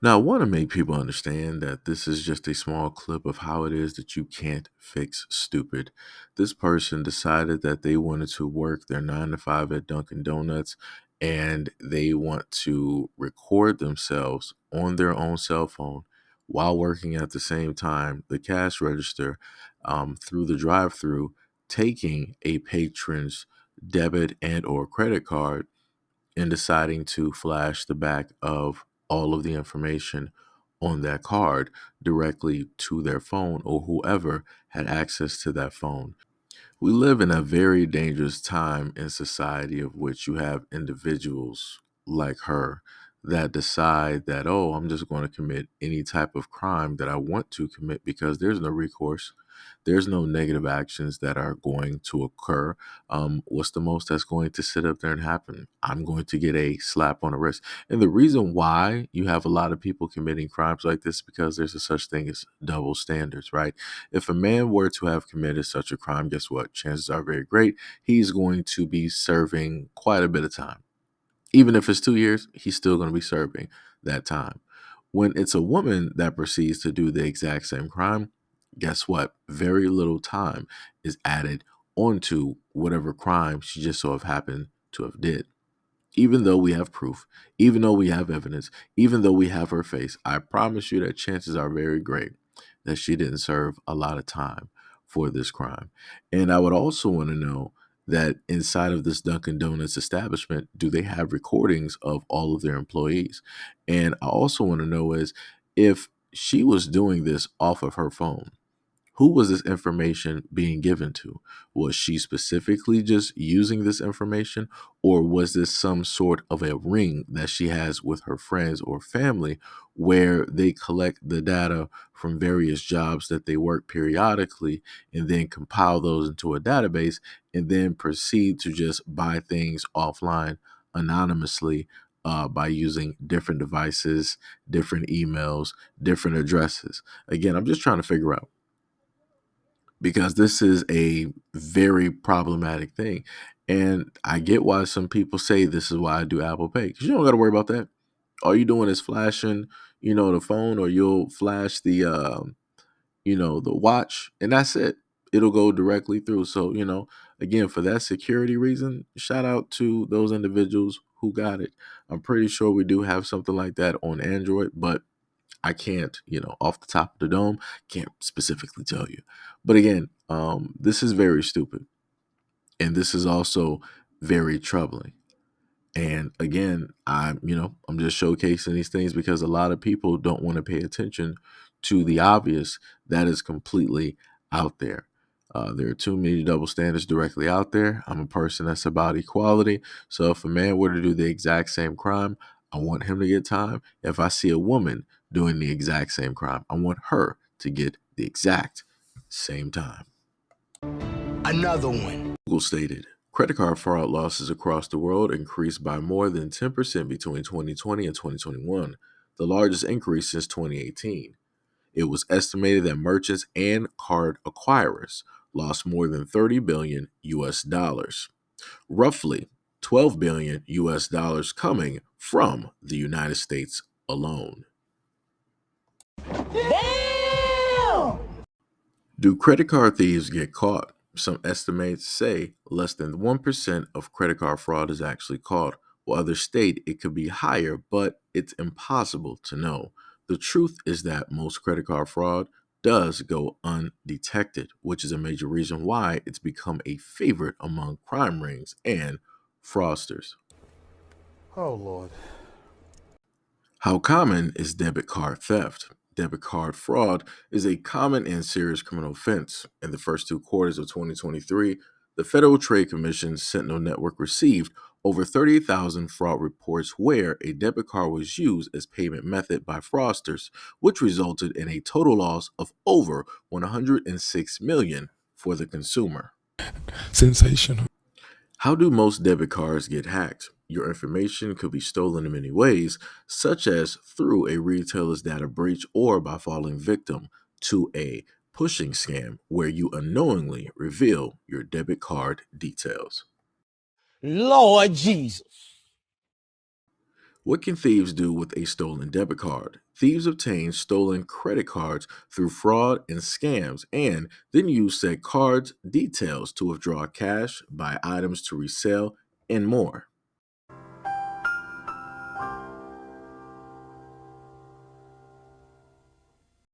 Now, I want to make people understand that this is just a small clip of how it is that you can't fix stupid. This person decided that they wanted to work their 9 to 5 at Dunkin' Donuts and they want to record themselves on their own cell phone while working at the same time, the cash register through the drive through, taking a patron's debit and or credit card and deciding to flash the back of all of the information on that card directly to their phone or whoever had access to that phone. We live in a very dangerous time in society of which you have individuals like her that decide that, oh, I'm just going to commit any type of crime that I want to commit because there's no recourse. There's no negative actions that are going to occur. What's the most that's going to sit up there and happen? I'm going to get a slap on the wrist. And the reason why you have a lot of people committing crimes like this is because there's a such thing as double standards, right? If a man were to have committed such a crime, guess what? Chances are very great he's going to be serving quite a bit of time. Even if it's 2 years, he's still going to be serving that time. When it's a woman that proceeds to do the exact same crime, guess what? Very little time is added onto whatever crime she just so have happened to have did. Even though we have proof, even though we have evidence, even though we have her face, I promise you that chances are very great that she didn't serve a lot of time for this crime. And I would also want to know that inside of this Dunkin' Donuts establishment, do they have recordings of all of their employees? And I also want to know is if she was doing this off of her phone, who was this information being given to? Was she specifically just using this information, or was this some sort of a ring that she has with her friends or family where they collect the data from various jobs that they work periodically and then compile those into a database and then proceed to just buy things offline anonymously by using different devices, different emails, different addresses? Again, I'm just trying to figure out because this is a very problematic thing. And I get why some people say this is why I do Apple Pay because you don't got to worry about that. All you doing is flashing, the phone, or you'll flash the watch, and that's it. It'll go directly through. So, again, for that security reason, shout out to those individuals who got it. I'm pretty sure we do have something like that on Android, but I can't, off the top of the dome, can't specifically tell you. But again, this is very stupid. And this is also very troubling. And again, I'm just showcasing these things because a lot of people don't want to pay attention to the obvious that is completely out there. There are too many double standards directly out there. I'm a person that's about equality. So if a man were to do the exact same crime, I want him to get time. If I see a woman doing the exact same crime, I want her to get the exact same time. Another one. Google stated, credit card fraud losses across the world increased by more than 10% between 2020 and 2021, the largest increase since 2018. It was estimated that merchants and card acquirers lost more than 30 billion US dollars, roughly 12 billion US dollars coming from the United States alone. Damn! Do credit card thieves get caught? Some estimates say less than 1% of credit card fraud is actually caught, while others state it could be higher, but it's impossible to know. The truth is that most credit card fraud does go undetected, which is a major reason why it's become a favorite among crime rings and fraudsters. Oh, Lord. How common is debit card theft? Debit card fraud is a common and serious criminal offense. In the first 2 quarters of 2023, the Federal Trade Commission's Sentinel Network received over 38,000 fraud reports where a debit card was used as payment method by fraudsters, which resulted in a total loss of over 106 million for the consumer. Sensational. How do most debit cards get hacked? Your information could be stolen in many ways, such as through a retailer's data breach or by falling victim to a pushing scam where you unknowingly reveal your debit card details. Lord Jesus. What can thieves do with a stolen debit card? Thieves obtain stolen credit cards through fraud and scams and then use said cards' details to withdraw cash, buy items to resell, and more.